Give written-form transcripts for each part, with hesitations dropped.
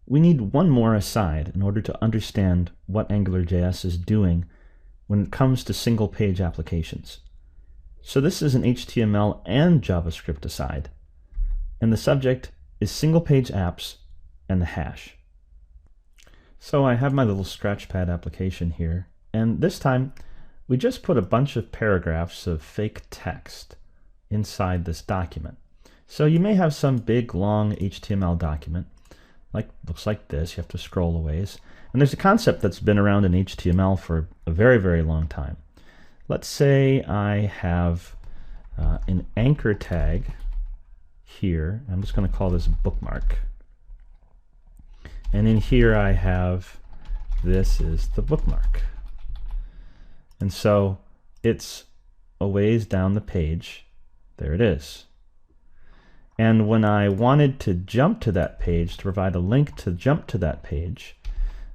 we need one more aside in order to understand what AngularJS is doing when it comes to single page applications. So this is an HTML and JavaScript aside, and the subject is single page apps and the hash. So I have my little Scratchpad application here, and this time we just put a bunch of paragraphs of fake text inside this document. So you may have some big long HTML document, looks like this. You have to scroll a ways. And there's a concept that's been around in HTML for a very, very long time. Let's say I have an anchor tag here. I'm just going to call this bookmark. And in here I have, this is the bookmark. And so it's a ways down the page. There it is. And when I wanted to jump to that page, to provide a link to jump to that page,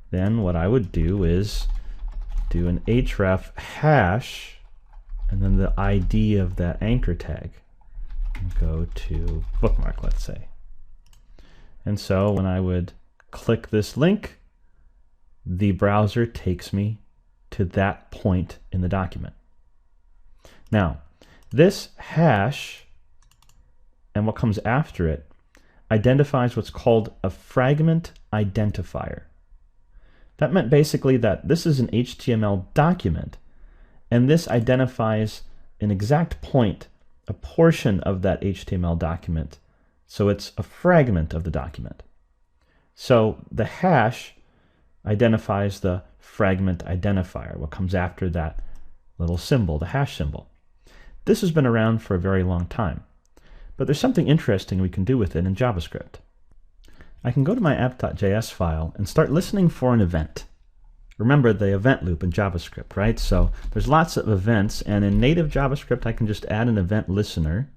then what I would do is do an href hash and then the ID of that anchor tag and go to bookmark, let's say. And so when I would click this link, the browser takes me to that point in the document. Now, this hash and what comes after it identifies what's called a fragment identifier. That meant basically that this is an HTML document, and this identifies an exact point, a portion of that HTML document, so it's a fragment of the document. So the hash identifies the fragment identifier, what comes after that little symbol, the hash symbol. This has been around for a very long time. But there's something interesting we can do with it in JavaScript. I can go to my app.js file and start listening for an event. Remember the event loop in JavaScript, right? So there's lots of events, and in native JavaScript I can just add an event listener.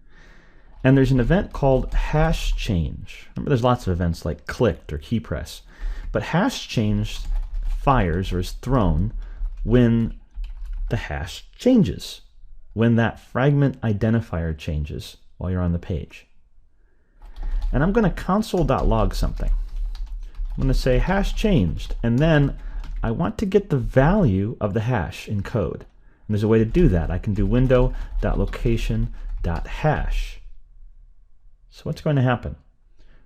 And there's an event called hash change. Remember there's lots of events like clicked or key press. But hash change fires or is thrown when the hash changes, when that fragment identifier changes while you're on the page. And I'm going to console.log something. I'm going to say hash changed, and then I want to get the value of the hash in code. And there's a way to do that. I can do window.location.hash. So what's going to happen?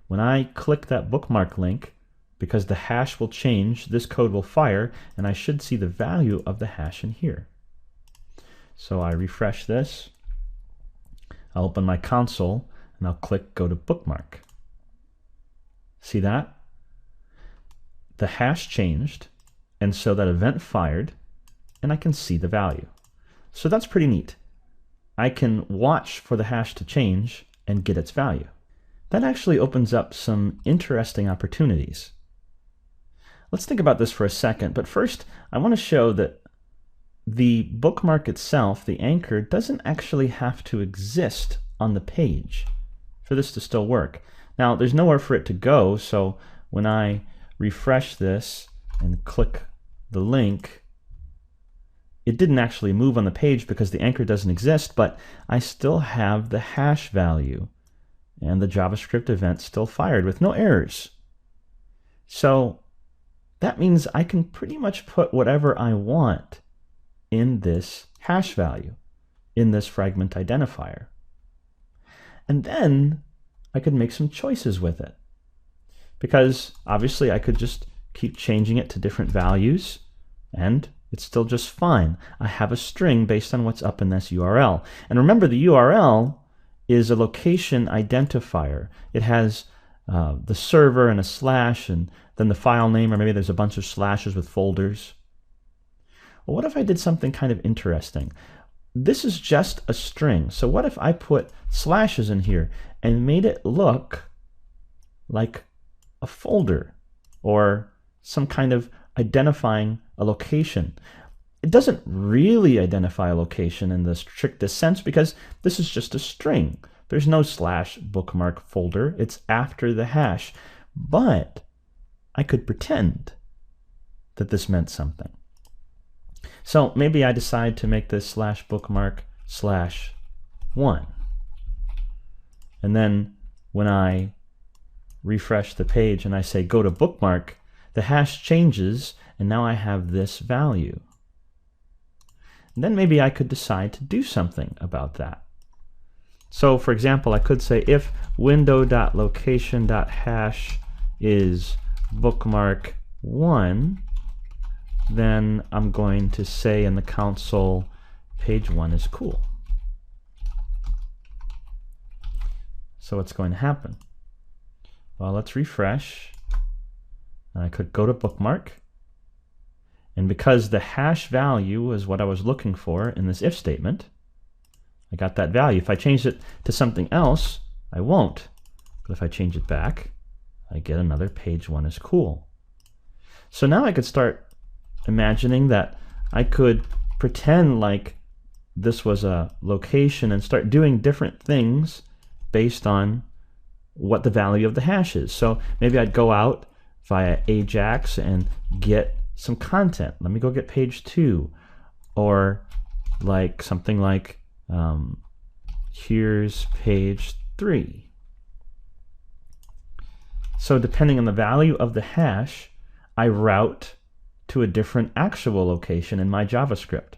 When I click that bookmark link, because the hash will change, this code will fire, and I should see the value of the hash in here. So I refresh this. I'll open my console and I'll click go to bookmark. See that? The hash changed, and so that event fired, and I can see the value. So that's pretty neat. I can watch for the hash to change and get its value. That actually opens up some interesting opportunities. Let's think about this for a second, but first I want to show that the bookmark itself, the anchor, doesn't actually have to exist on the page for this to still work. Now, there's nowhere for it to go, so when I refresh this and click the link, it didn't actually move on the page because the anchor doesn't exist, but I still have the hash value, and the JavaScript event still fired with no errors. So that means I can pretty much put whatever I want in this hash value, in this fragment identifier. And then I could make some choices with it. Because obviously I could just keep changing it to different values, and it's still just fine. I have a string based on what's up in this URL. And remember, the URL is a location identifier. It has the server and a slash, and then the file name, or maybe there's a bunch of slashes with folders. Well, what if I did something kind of interesting? This is just a string. So what if I put slashes in here and made it look like a folder or some kind of identifying a location? It doesn't really identify a location in the strictest sense because this is just a string. There's no slash bookmark folder. It's after the hash. But I could pretend that this meant something. So maybe I decide to make this slash bookmark slash 1. And then when I refresh the page and I say go to bookmark, the hash changes and now I have this value. And then maybe I could decide to do something about that. So for example, I could say if window.location.hash is bookmark 1, then I'm going to say in the console page 1 is cool. So what's going to happen? Well, let's refresh. And I could go to bookmark. And because the hash value is what I was looking for in this if statement, I got that value. If I change it to something else, I won't. But if I change it back, I get another page 1 is cool. So now I could start imagining that I could pretend like this was a location and start doing different things based on what the value of the hash is. So maybe I'd go out via Ajax and get some content. Let me go get page 2. Or like something like here's page 3. So depending on the value of the hash, I route to a different actual location in my JavaScript.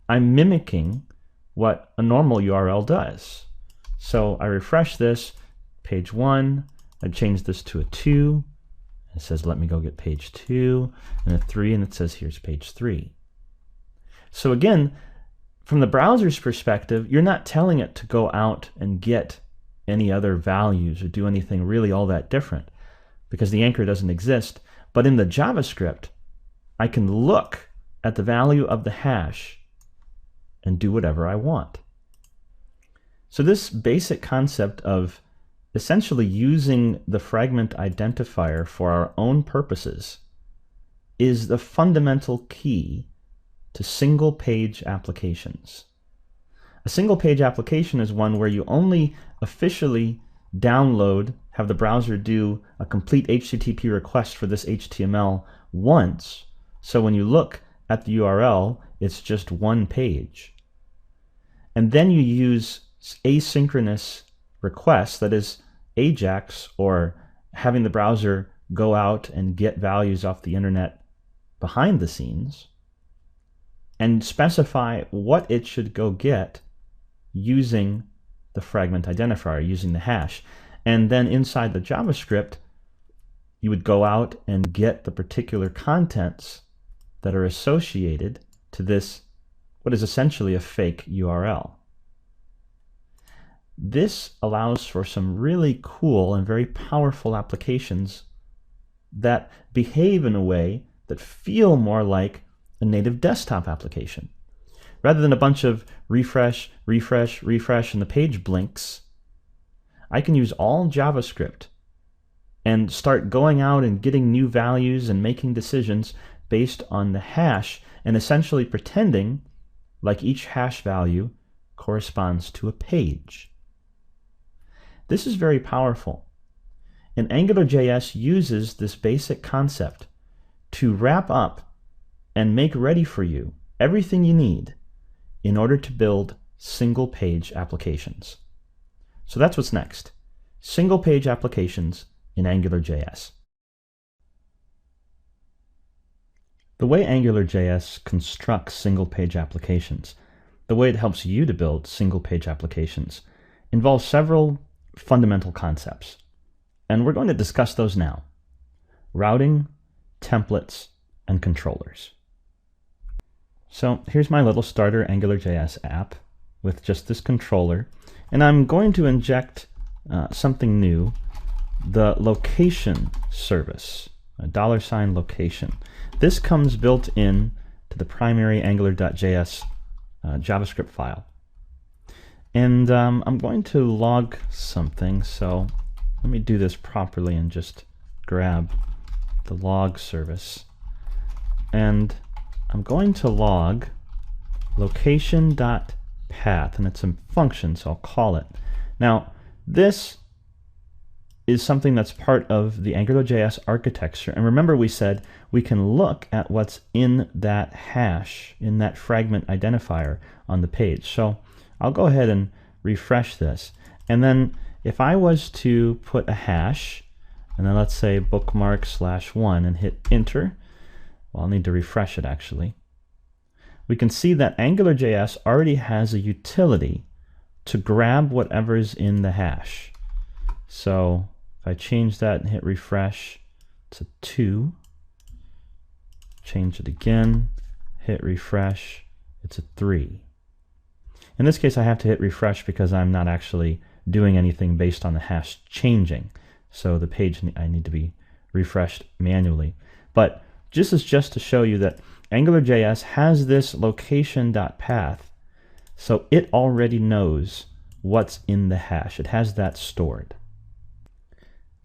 I'm mimicking what a normal URL does. So I refresh this, page 1, I change this to a 2, it says let me go get page 2, and a 3, and it says here's page 3. So again, from the browser's perspective, you're not telling it to go out and get any other values or do anything really all that different because the anchor doesn't exist. But in the JavaScript, I can look at the value of the hash and do whatever I want. So this basic concept of essentially using the fragment identifier for our own purposes is the fundamental key to single-page applications. A single-page application is one where you only officially download, have the browser do a complete HTTP request for this HTML once. So when you look at the URL, it's just one page. And then you use asynchronous requests, that is Ajax, or having the browser go out and get values off the internet behind the scenes, and specify what it should go get using the fragment identifier, using the hash. And then inside the JavaScript, you would go out and get the particular contents that are associated to this, what is essentially a fake URL. This allows for some really cool and very powerful applications that behave in a way that feel more like a native desktop application. Rather than a bunch of refresh, refresh, refresh, and the page blinks, I can use all JavaScript and start going out and getting new values and making decisions based on the hash and essentially pretending like each hash value corresponds to a page. This is very powerful. And AngularJS uses this basic concept to wrap up and make ready for you everything you need in order to build single-page applications. So that's what's next. Single-page applications in AngularJS. The way AngularJS constructs single-page applications, the way it helps you to build single-page applications, involves several fundamental concepts. And we're going to discuss those now. Routing, templates, and controllers. So here's my little starter AngularJS app with just this controller, and I'm going to inject something new, the location service, a $location. This comes built in to the primary angular.js JavaScript file. And I'm going to log something, so let me do this properly and just grab the log service. And I'm going to log location.path, and it's a function, so I'll call it. Now, this is something that's part of the AngularJS architecture. And remember, we said we can look at what's in that hash, in that fragment identifier on the page. So I'll go ahead and refresh this. And then if I was to put a hash, and then let's say bookmark/1 and hit enter. Well, I'll need to refresh it actually. We can see that AngularJS already has a utility to grab whatever's in the hash. So if I change that and hit refresh to 2, change it again, hit refresh, it's a 3. In this case I have to hit refresh because I'm not actually doing anything based on the hash changing. So the page I need to be refreshed manually. But this is just to show you that AngularJS has this location.path, so it already knows what's in the hash. It has that stored.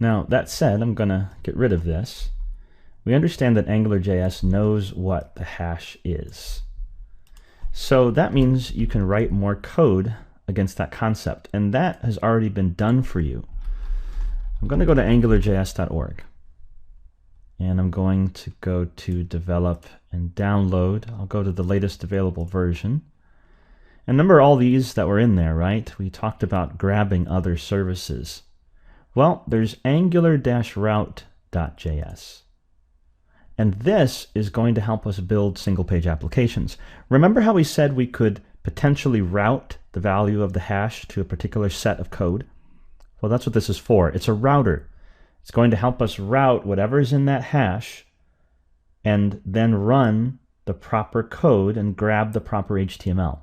Now that said, I'm going to get rid of this. We understand that AngularJS knows what the hash is. So that means you can write more code against that concept, and that has already been done for you. I'm going to go to angularjs.org, and I'm going to go to develop and download. I'll go to the latest available version. And remember all these that were in there, right? We talked about grabbing other services. Well, there's angular-route.js. And this is going to help us build single-page applications. Remember how we said we could potentially route the value of the hash to a particular set of code? Well, that's what this is for. It's a router. It's going to help us route whatever's in that hash and then run the proper code and grab the proper HTML.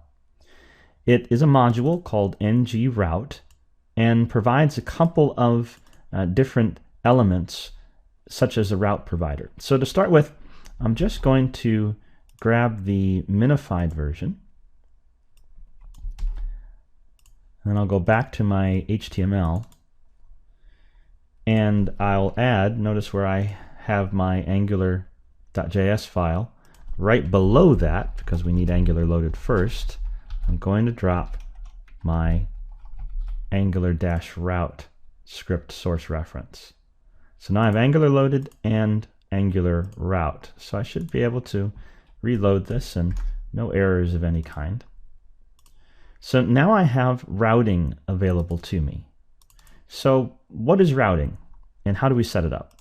It is a module called ngRoute and provides a couple of different elements such as a route provider. So to start with, I'm just going to grab the minified version, and then I'll go back to my HTML, and I'll add, notice where I have my angular.js file, right below that, because we need Angular loaded first, I'm going to drop my angular-route script source reference. So now I have Angular loaded and Angular route. So I should be able to reload this and no errors of any kind. So now I have routing available to me. So what is routing and how do we set it up?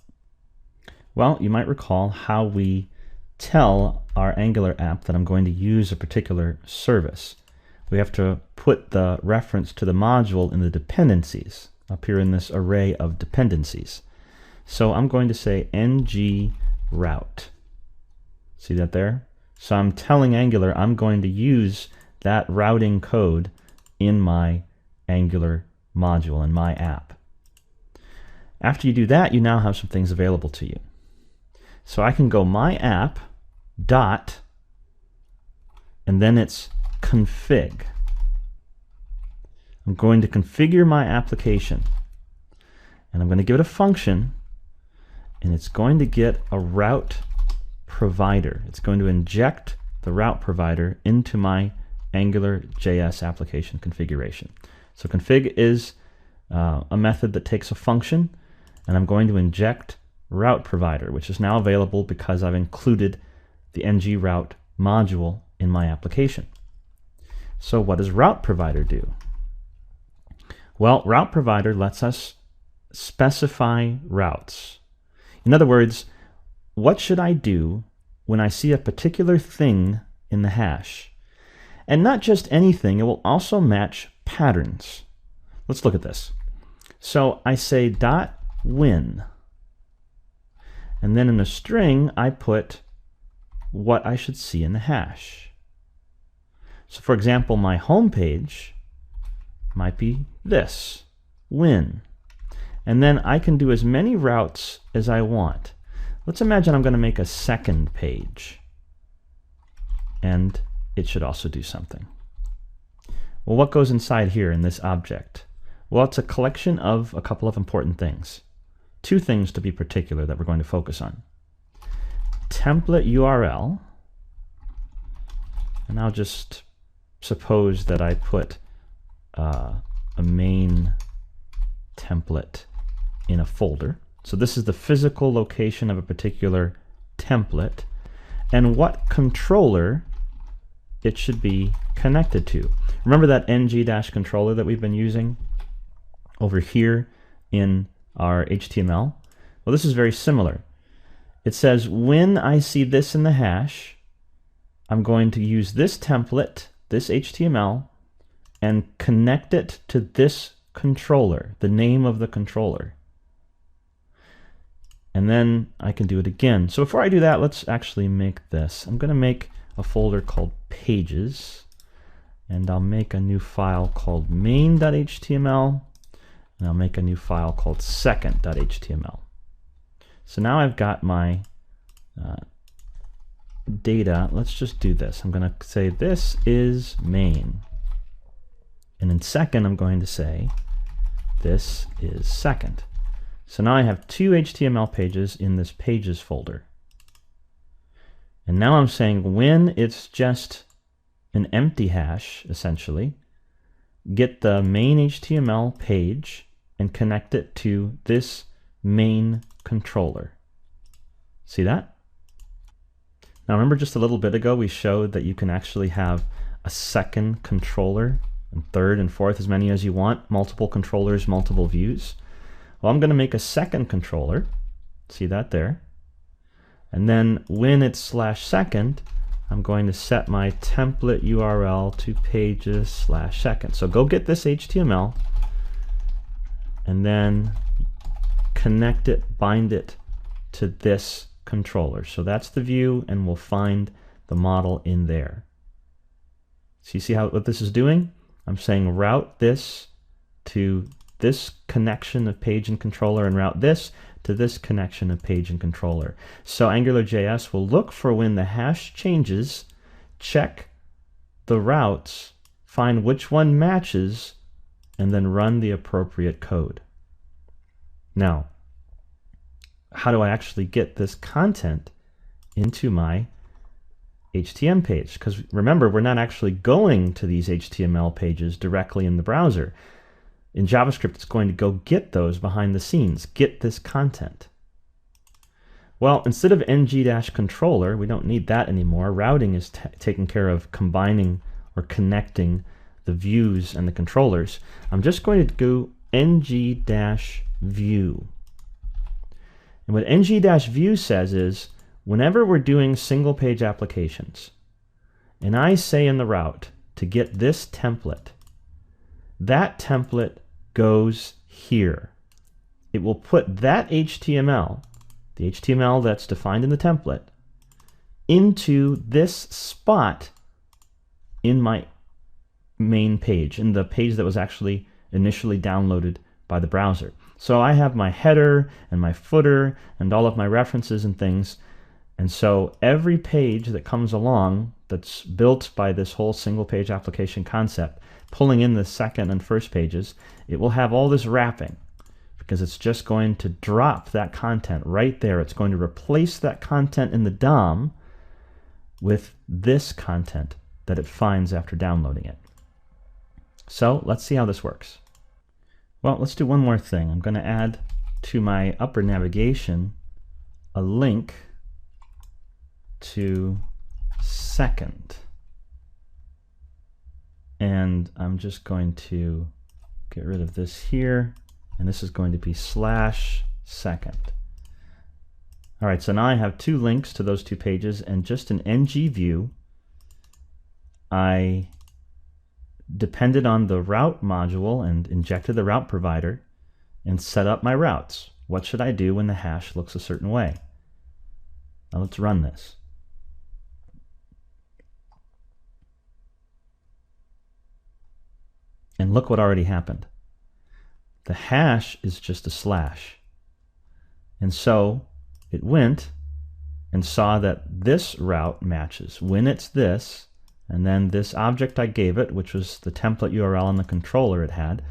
Well, you might recall how we tell our Angular app that I'm going to use a particular service. We have to put the reference to the module in the dependencies up here in this array of dependencies. So I'm going to say ngRoute. See that there? So I'm telling Angular I'm going to use that routing code in my Angular module, in my app. After you do that, you now have some things available to you. So I can go my app dot, and then it's config. I'm going to configure my application, and I'm going to give it a function, and it's going to get a route provider. It's going to inject the route provider into my AngularJS application configuration. So config is a method that takes a function, and I'm going to inject route provider, which is now available because I've included the ngRoute module in my application. So what does route provider do? Well, route provider lets us specify routes. In other words, what should I do when I see a particular thing in the hash? And not just anything, it will also match patterns. Let's look at this. So I say .when, and then in a string I put what I should see in the hash. So for example, my home page might be this, when. And then I can do as many routes as I want. Let's imagine I'm going to make a second page, and it should also do something. Well, what goes inside here in this object? Well, it's a collection of a couple of important things. Two things to be particular that we're going to focus on. Template URL, and I'll just suppose that I put a main template in a folder. So this is the physical location of a particular template, and what controller it should be connected to. Remember that ng-controller that we've been using over here in our HTML? Well, this is very similar. It says when I see this in the hash, I'm going to use this template, this HTML, and connect it to this controller, the name of the controller. And then I can do it again. So before I do that, let's actually make this. I'm going to make a folder called pages, and I'll make a new file called main.html, and I'll make a new file called second.html. So now I've got my data. Let's just do this. I'm going to say this is main. And in second, I'm going to say this is second. So now I have two HTML pages in this pages folder. And now I'm saying when it's just an empty hash, essentially, get the main HTML page and connect it to this main controller. See that? Now remember just a little bit ago we showed that you can actually have a second controller and third and fourth, as many as you want, multiple controllers, multiple views. Well, I'm going to make a second controller. See that there? And then when it's /second, I'm going to set my template URL to pages/second. So go get this HTML and then connect it, bind it to this controller. So that's the view, and we'll find the model in there. So you see what this is doing? I'm saying route this to this connection of page and controller, and route this to this connection of page and controller. So AngularJS will look for when the hash changes, check the routes, find which one matches, and then run the appropriate code. Now, how do I actually get this content into my HTML page? Because remember, we're not actually going to these HTML pages directly in the browser. In JavaScript, it's going to go get those behind the scenes, get this content. Well, instead of ng-controller, we don't need that anymore. Routing is taking care of combining or connecting the views and the controllers. I'm just going to go ng-view. And what ng-view says is, whenever we're doing single page applications, and I say in the route to get this template, that template goes here. It will put that HTML, the HTML that's defined in the template, into this spot in my main page, in the page that was actually initially downloaded by the browser. So I have my header and my footer and all of my references and things, and so every page that comes along that's built by this whole single page application concept, pulling in the second and first pages, it will have all this wrapping, because it's just going to drop that content right there. It's going to replace that content in the DOM with this content that it finds after downloading it. So let's see how this works. Well, let's do one more thing. I'm going to add to my upper navigation a link to second. And I'm just going to get rid of this here, and this is going to be /second. All right, so now I have two links to those two pages, and just an ng view, I depended on the route module and injected the route provider and set up my routes. What should I do when the hash looks a certain way? Now let's run this. And look what already happened. The hash is just a slash. And so it went and saw that this route matches. When it's this, and then this object I gave it, which was the template URL and the controller it had,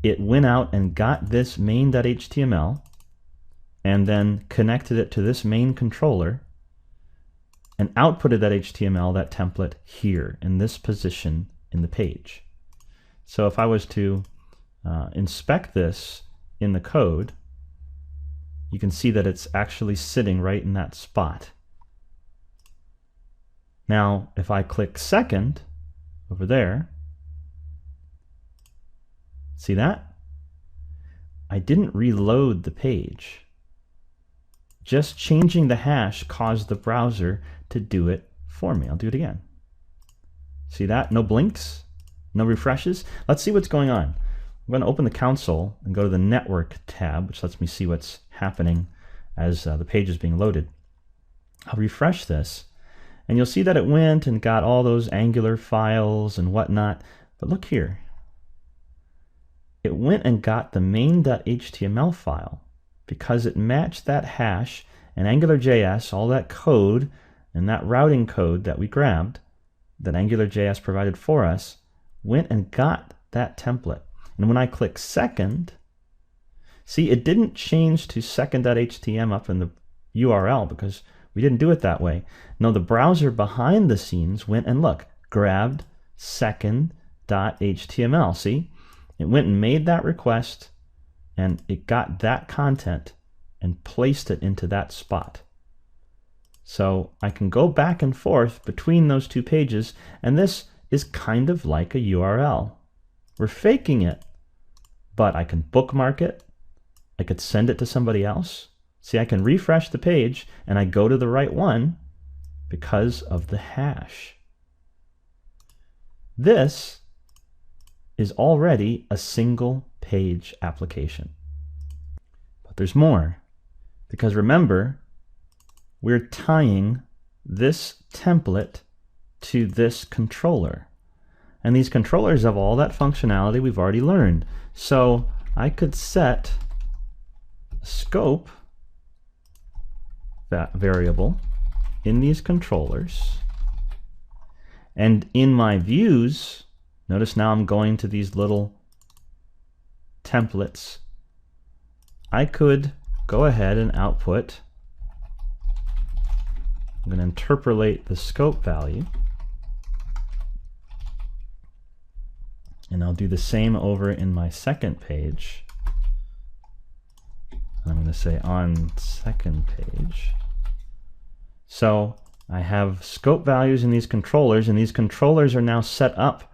it went out and got this main.html and then connected it to this main controller and outputted that HTML, that template, here in this position in the page. So if I was to inspect this in the code, you can see that it's actually sitting right in that spot. Now, if I click second over there, see that? I didn't reload the page. just changing the hash caused the browser to do it for me. I'll do it again. See that? No blinks, no refreshes. Let's see what's going on. I'm going to open the console and go to the Network tab, which lets me see what's happening as the page is being loaded. I'll refresh this, and you'll see that it went and got all those Angular files and whatnot. But look here. It went and got the main.html file because it matched that hash and AngularJS, all that code and that routing code that we grabbed, that AngularJS provided for us, went and got that template. And when I click second, see, it didn't change to second.htm up in the URL because we didn't do it that way. No, the browser behind the scenes went and look, grabbed second.html. See, it went and made that request and it got that content and placed it into that spot. So I can go back and forth between those two pages, and this is kind of like a URL. We're faking it, but I can bookmark it. I could send it to somebody else. See, I can refresh the page and I go to the right one because of the hash. This is already a single page application. But there's more, because remember, we're tying this template to this controller. And these controllers have all that functionality we've already learned. So I could set a scope variable in these controllers. And in my views, notice now I'm going to these little templates. I could go ahead and output. I'm going to interpolate the scope value. And I'll do the same over in my second page. I'm going to say on second page. So I have scope values in these controllers, and these controllers are now set up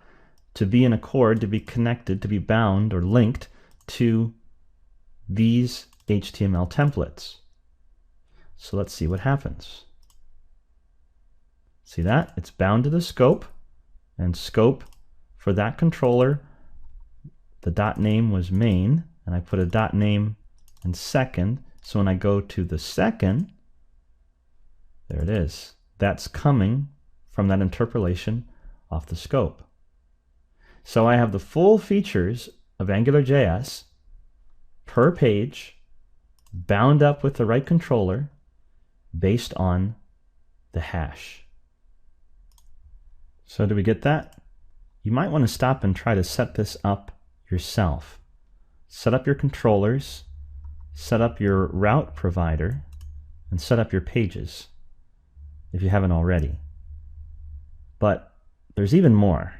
to be in accord, to be connected, to be bound or linked to these HTML templates. So let's see what happens. See that? It's bound to the scope, and scope for that controller, the dot name was main, and I put a dot name and second. So when I go to the second, there it is. That's coming from that interpolation off the scope. So I have the full features of AngularJS per page, bound up with the right controller based on the hash. So do we get that? You might want to stop and try to set this up yourself. Set up your controllers, set up your route provider, and set up your pages if you haven't already. But there's even more.